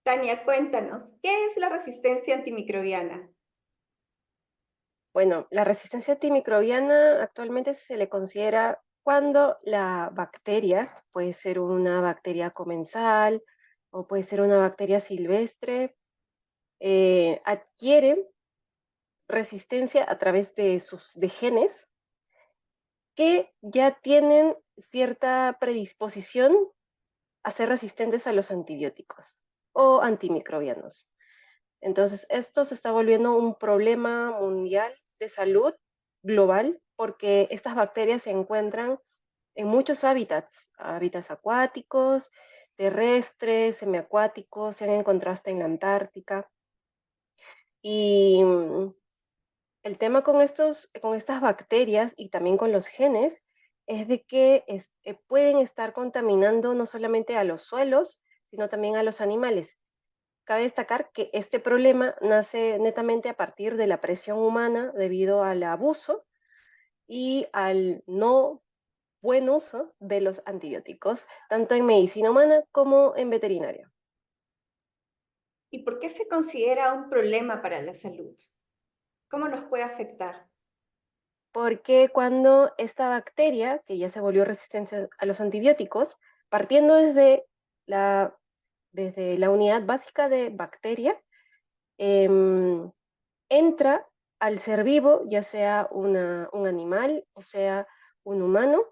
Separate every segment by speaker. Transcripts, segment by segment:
Speaker 1: Tania, cuéntanos, ¿qué es la resistencia antimicrobiana?
Speaker 2: Bueno, la resistencia antimicrobiana actualmente se le considera cuando la bacteria, puede ser una bacteria comensal o puede ser una bacteria silvestre, adquiere resistencia a través de sus de genes que ya tienen cierta predisposición a ser resistentes a los antibióticos o antimicrobianos. Entonces, esto se está volviendo un problema mundial de salud global porque estas bacterias se encuentran en muchos hábitats, hábitats acuáticos, terrestres, semiacuáticos, se han encontrado hasta en la Antártica. Y el tema con estas bacterias y también con los genes es de que pueden estar contaminando no solamente a los suelos, sino también a los animales. Cabe destacar que este problema nace netamente a partir de la presión humana debido al abuso y al no buen uso de los antibióticos, tanto en medicina humana como en veterinaria.
Speaker 1: ¿Y por qué se considera un problema para la salud? ¿Cómo nos puede afectar?
Speaker 2: Porque cuando esta bacteria, que ya se volvió resistente a los antibióticos, partiendo desde la unidad básica de bacteria, em, entra al ser vivo, ya sea un animal o sea un humano,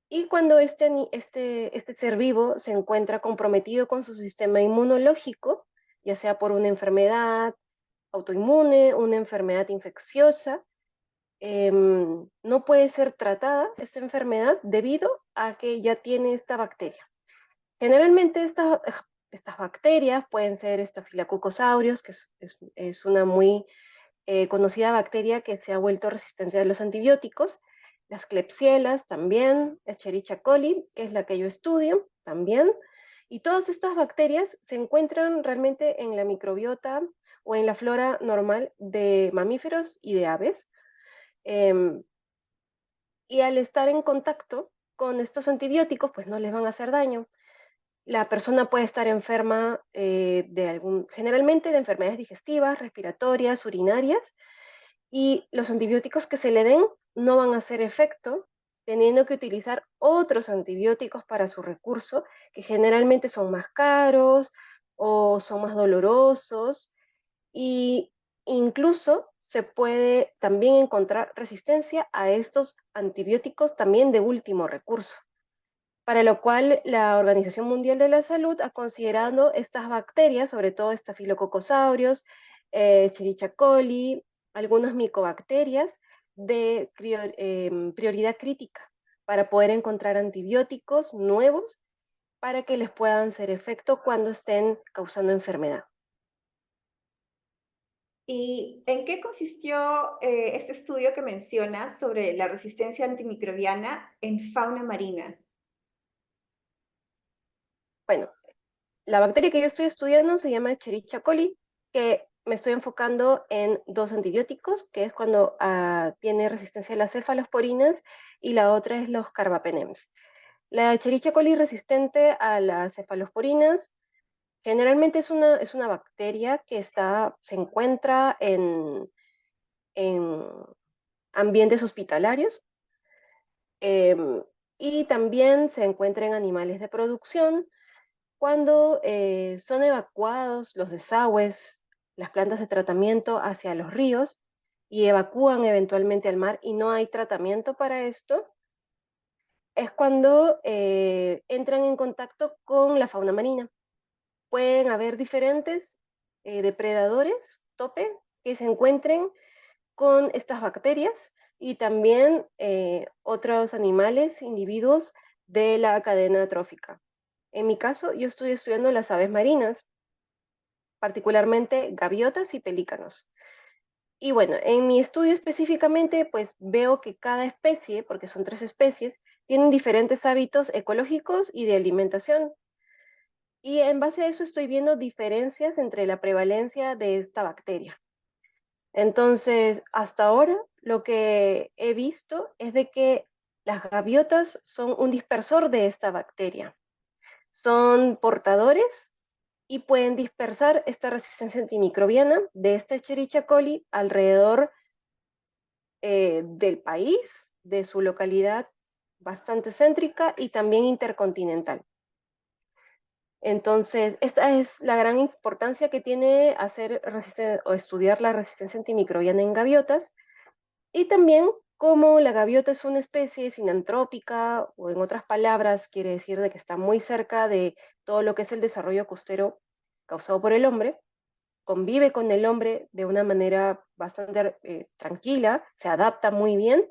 Speaker 2: y cuando este ser vivo se encuentra comprometido con su sistema inmunológico, ya sea por una enfermedad autoinmune, una enfermedad infecciosa, no puede ser tratada esta enfermedad debido a que ya tiene esta bacteria. Generalmente estas bacterias pueden ser Staphylococcus aureus, que es una muy conocida bacteria que se ha vuelto resistente a los antibióticos, las Klebsielas también, Escherichia coli, que es la que yo estudio también, y todas estas bacterias se encuentran realmente en la microbiota o en la flora normal de mamíferos y de aves, em, y al estar en contacto con estos antibióticos, pues no les van a hacer daño. La persona puede estar enferma generalmente de enfermedades digestivas, respiratorias, urinarias, y los antibióticos que se le den no van a hacer efecto, teniendo que utilizar otros antibióticos para su recurso, que generalmente son más caros o son más dolorosos, y incluso se puede también encontrar resistencia a estos antibióticos también de último recurso, para lo cual la Organización Mundial de la Salud ha considerado estas bacterias, sobre todo Staphylococcus aureus, Escherichia coli, algunas micobacterias, de prioridad crítica para poder encontrar antibióticos nuevos para que les puedan hacer efecto cuando estén causando enfermedad.
Speaker 1: ¿Y en qué consistió este estudio que mencionas sobre la resistencia antimicrobiana en fauna marina?
Speaker 2: Bueno, la bacteria que yo estoy estudiando se llama Escherichia coli, que me estoy enfocando en dos antibióticos, que es cuando tiene resistencia a las cefalosporinas y la otra es los carbapenems. La Escherichia coli resistente a las cefalosporinas generalmente es una bacteria que se encuentra en ambientes hospitalarios, em, y también se encuentra en animales de producción cuando son evacuados los desagües, las plantas de tratamiento hacia los ríos y evacúan eventualmente al mar y no hay tratamiento para esto, es cuando entran en contacto con la fauna marina. Pueden haber diferentes depredadores, tope, que se encuentren con estas bacterias y también otros animales, individuos de la cadena trófica. En mi caso, yo estoy estudiando las aves marinas, particularmente gaviotas y pelícanos. Y bueno, en mi estudio específicamente, pues veo que cada especie, porque son 3 especies, tienen diferentes hábitos ecológicos y de alimentación. Y en base a eso estoy viendo diferencias entre la prevalencia de esta bacteria. Entonces, hasta ahora, lo que he visto es de que las gaviotas son un dispersor de esta bacteria. Son portadores y pueden dispersar esta resistencia antimicrobiana de esta Escherichia coli alrededor del país, de su localidad bastante céntrica y también intercontinental. Entonces, esta es la gran importancia que tiene hacer o estudiar la resistencia antimicrobiana en gaviotas, y también como la gaviota es una especie sinantrópica, o en otras palabras, quiere decir de que está muy cerca de todo lo que es el desarrollo costero causado por el hombre, convive con el hombre de una manera bastante tranquila, se adapta muy bien,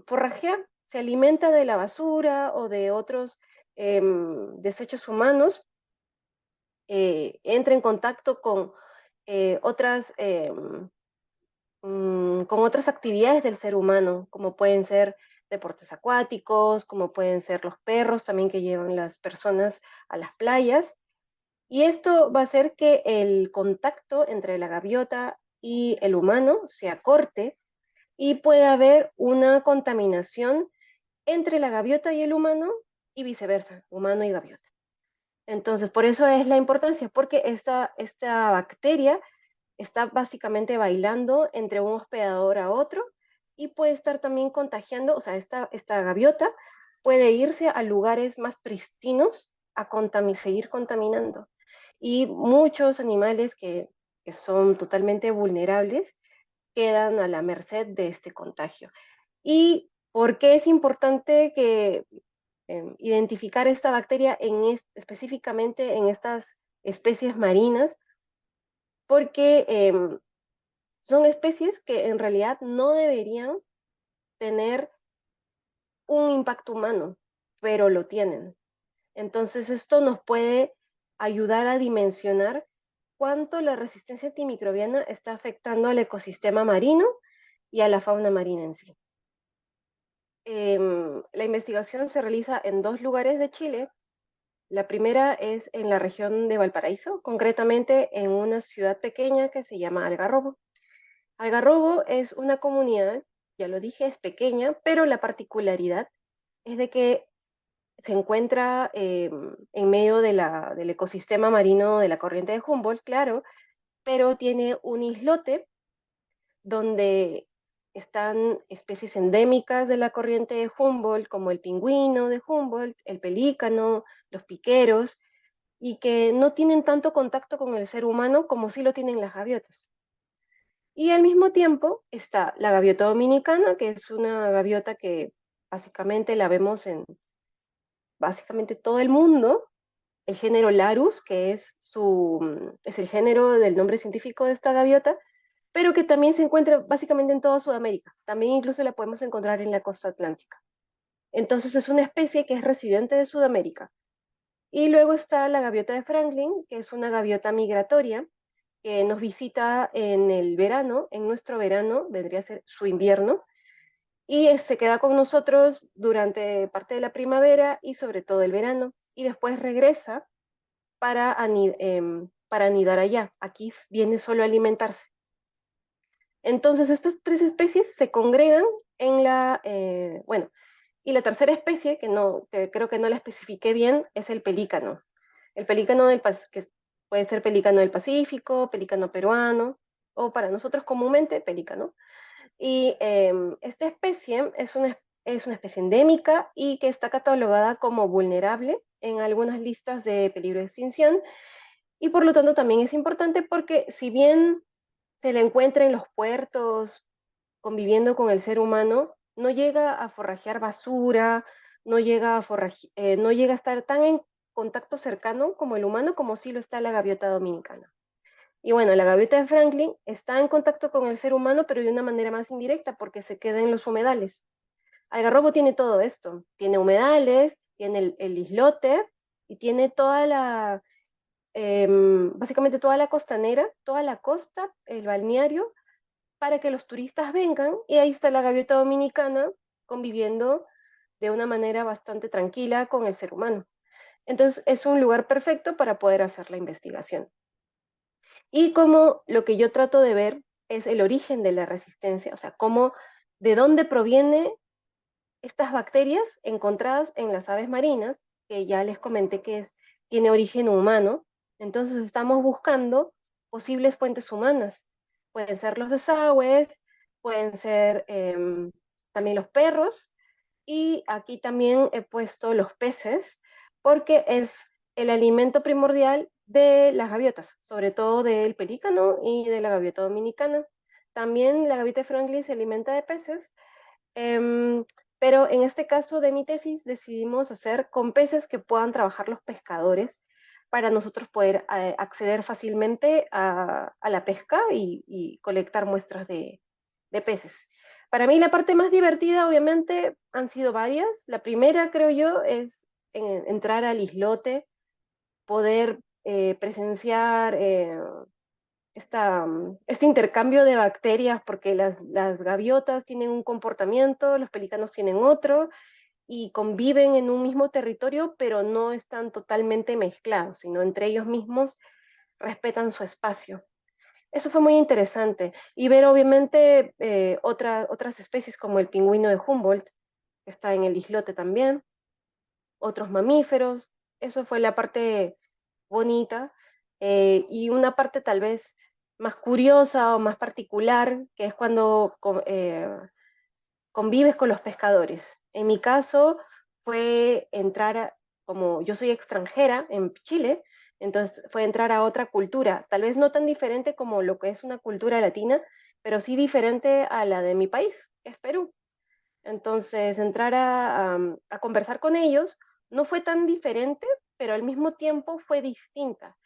Speaker 2: forrajea, se alimenta de la basura o de otros desechos humanos, entra en contacto otras, con otras actividades del ser humano, como pueden ser deportes acuáticos, como pueden ser los perros también que llevan las personas a las playas. Y esto va a hacer que el contacto entre la gaviota y el humano se acorte y pueda haber una contaminación entre la gaviota y el humano y viceversa, humano y gaviota. Entonces, por eso es la importancia, porque esta bacteria está básicamente bailando entre un hospedador a otro y puede estar también contagiando, o sea, esta gaviota puede irse a lugares más pristinos a seguir contaminando. Y muchos animales que son totalmente vulnerables quedan a la merced de este contagio. ¿Y por qué es importante que identificar esta bacteria específicamente en estas especies marinas? Porque son especies que en realidad no deberían tener un impacto humano, pero lo tienen. Entonces esto nos puede ayudar a dimensionar cuánto la resistencia antimicrobiana está afectando al ecosistema marino y a la fauna marina en sí. La investigación se realiza en 2 lugares de Chile. La primera es en la región de Valparaíso, concretamente en una ciudad pequeña que se llama Algarrobo. Algarrobo es una comunidad, ya lo dije, es pequeña, pero la particularidad es de que se encuentra en medio del ecosistema marino de la corriente de Humboldt, claro, pero tiene un islote donde están especies endémicas de la corriente de Humboldt, como el pingüino de Humboldt, el pelícano, los piqueros, y que no tienen tanto contacto con el ser humano como sí lo tienen las gaviotas. Y al mismo tiempo está la gaviota dominicana, que es una gaviota que básicamente la vemos en básicamente todo el mundo, el género Larus, que es el género del nombre científico de esta gaviota, pero que también se encuentra básicamente en toda Sudamérica. También incluso la podemos encontrar en la costa atlántica. Entonces es una especie que es residente de Sudamérica. Y luego está la gaviota de Franklin, que es una gaviota migratoria que nos visita en el verano, en nuestro verano, vendría a ser su invierno, y se queda con nosotros durante parte de la primavera y sobre todo el verano, y después regresa para anidar allá. Aquí viene solo a alimentarse. Entonces, estas 3 especies se congregan bueno, y la tercera especie, que creo que no la especifiqué bien, es el pelícano. El pelícano que puede ser pelícano del Pacífico, pelícano peruano, o para nosotros comúnmente pelícano. Y esta especie es una especie endémica y que está catalogada como vulnerable en algunas listas de peligro de extinción, y por lo tanto también es importante porque si bien se le encuentra en los puertos conviviendo con el ser humano, no llega a forrajear basura, no llega a estar tan en contacto cercano como el humano, como sí lo está la gaviota dominicana. Y bueno, la gaviota de Franklin está en contacto con el ser humano, pero de una manera más indirecta, porque se queda en los humedales. Algarrobo tiene todo esto, tiene humedales, tiene el islote y tiene básicamente toda la costanera, toda la costa, el balneario, para que los turistas vengan, y ahí está la gaviota dominicana conviviendo de una manera bastante tranquila con el ser humano. Entonces es un lugar perfecto para poder hacer la investigación. Y como lo que yo trato de ver es el origen de la resistencia, o sea, de dónde proviene estas bacterias encontradas en las aves marinas, que ya les comenté que tiene origen humano. Entonces estamos buscando posibles fuentes humanas. Pueden ser los desagües, pueden ser también los perros, y aquí también he puesto los peces porque es el alimento primordial de las gaviotas, sobre todo del pelícano y de la gaviota dominicana. También la gaviota de Franklin se alimenta de peces, em, pero en este caso de mi tesis decidimos hacer con peces que puedan trabajar los pescadores para nosotros poder acceder fácilmente a la pesca y colectar muestras de peces. Para mí la parte más divertida, obviamente, han sido varias. La primera, creo yo, es entrar al islote, poder presenciar este intercambio de bacterias, porque las gaviotas tienen un comportamiento, los pelícanos tienen otro, y conviven en un mismo territorio, pero no están totalmente mezclados, sino entre ellos mismos respetan su espacio. Eso fue muy interesante. Y ver, obviamente, otras especies como el pingüino de Humboldt, que está en el islote también, otros mamíferos. Eso fue la parte bonita. Y una parte tal vez más curiosa o más particular, que es cuando convives con los pescadores. En mi caso fue como yo soy extranjera en Chile, entonces fue entrar a otra cultura, tal vez no tan diferente como lo que es una cultura latina, pero sí diferente a la de mi país, que es Perú. Entonces, entrar a conversar con ellos no fue tan diferente, pero al mismo tiempo fue distinta,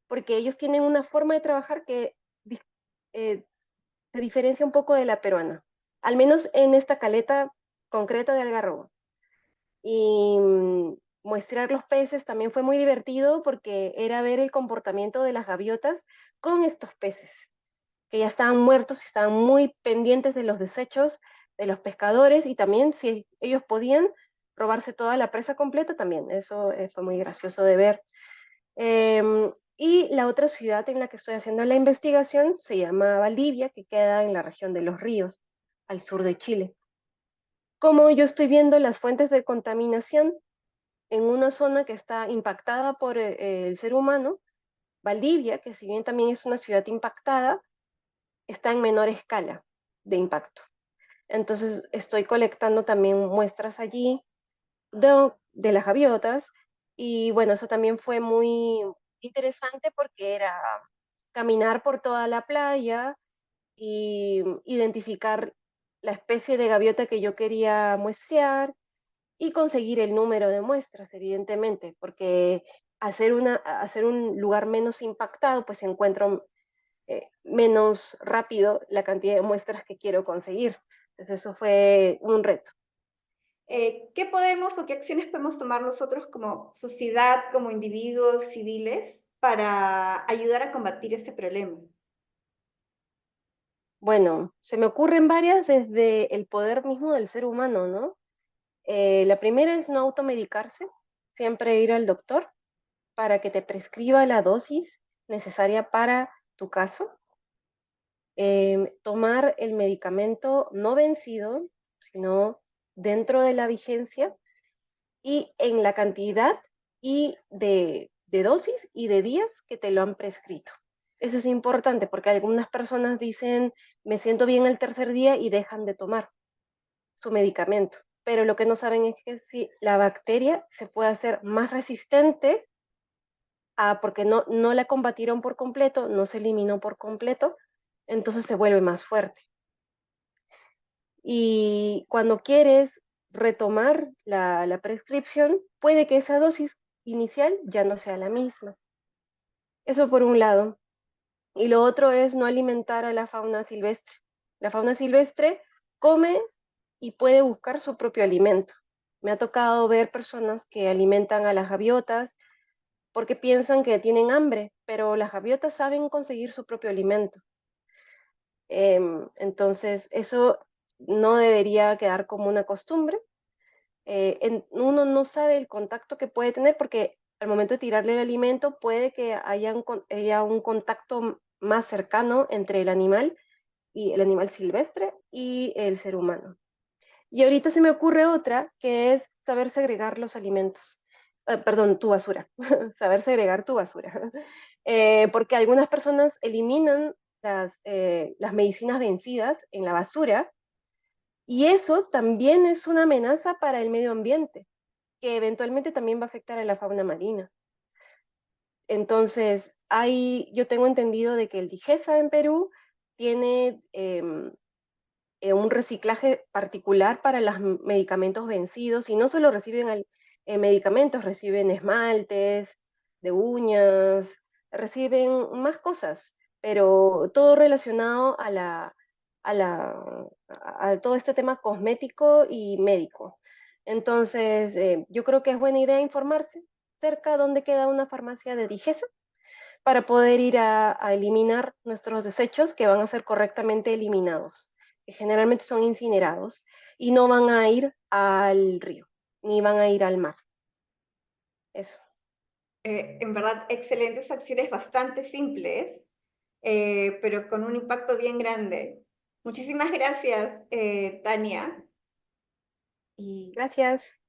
Speaker 2: porque ellos tienen una forma de trabajar que eh, se diferencia un poco de la peruana, al menos en esta caleta concreta de Algarrobo. Y muestrar los peces también fue muy divertido porque era ver el comportamiento de las gaviotas con estos peces, que ya estaban muertos y estaban muy pendientes de los desechos de los pescadores, y también si ellos podían robarse toda la presa completa también. Eso fue muy gracioso de ver. Y la otra ciudad en la que estoy haciendo la investigación se llama Valdivia, que queda en la región de Los Ríos, al sur de Chile. Como yo estoy viendo las fuentes de contaminación en una zona que está impactada por el ser humano, Valdivia, que si bien también es una ciudad impactada, está en menor escala de impacto. Entonces estoy colectando también muestras allí de las gaviotas, y bueno, eso también fue muy interesante porque era caminar por toda la playa y identificar la especie de gaviota que yo quería muestrear y conseguir el número de muestras, evidentemente, porque hacer un lugar menos impactado, pues encuentro menos rápido la cantidad de muestras que quiero conseguir. Entonces eso fue un reto.
Speaker 1: ¿Qué podemos o qué acciones podemos tomar nosotros como sociedad, como individuos civiles, para ayudar a combatir este problema?
Speaker 2: Bueno, se me ocurren varias desde el poder mismo del ser humano, ¿no? La primera es no automedicarse, siempre ir al doctor para que te prescriba la dosis necesaria para tu caso. Tomar el medicamento no vencido, sino dentro de la vigencia y en la cantidad y de dosis y de días que te lo han prescrito. Eso es importante porque algunas personas dicen, me siento bien el tercer día y dejan de tomar su medicamento. Pero lo que no saben es que si la bacteria se puede hacer más resistente porque no la combatieron por completo, no se eliminó por completo, entonces se vuelve más fuerte. Y cuando quieres retomar la prescripción, puede que esa dosis inicial ya no sea la misma. Eso por un lado. Y lo otro es no alimentar a la fauna silvestre. La fauna silvestre come y puede buscar su propio alimento. Me ha tocado ver personas que alimentan a las gaviotas porque piensan que tienen hambre, pero las gaviotas saben conseguir su propio alimento. Entonces, eso no debería quedar como una costumbre. Uno no sabe el contacto que puede tener porque al momento de tirarle el alimento puede que haya un contacto más cercano entre el animal silvestre y el ser humano. Y ahorita se me ocurre otra, que es saber segregar los alimentos. perdón, tu basura, saber segregar tu basura. Porque algunas personas eliminan las medicinas vencidas en la basura y eso también es una amenaza para el medio ambiente, que eventualmente también va a afectar a la fauna marina. Entonces, yo tengo entendido de que el DIGESA en Perú tiene un reciclaje particular para los medicamentos vencidos y no solo reciben medicamentos, reciben esmaltes de uñas, reciben más cosas, pero todo relacionado a, la, a todo este tema cosmético y médico. Entonces, yo creo que es buena idea informarse cerca dónde queda una farmacia de Digesa para poder ir a eliminar nuestros desechos que van a ser correctamente eliminados, que generalmente son incinerados y no van a ir al río, ni van a ir al mar. Eso.
Speaker 1: En verdad, excelentes acciones bastante simples, pero con un impacto bien grande. Muchísimas gracias, Tania. Y
Speaker 2: Gracias.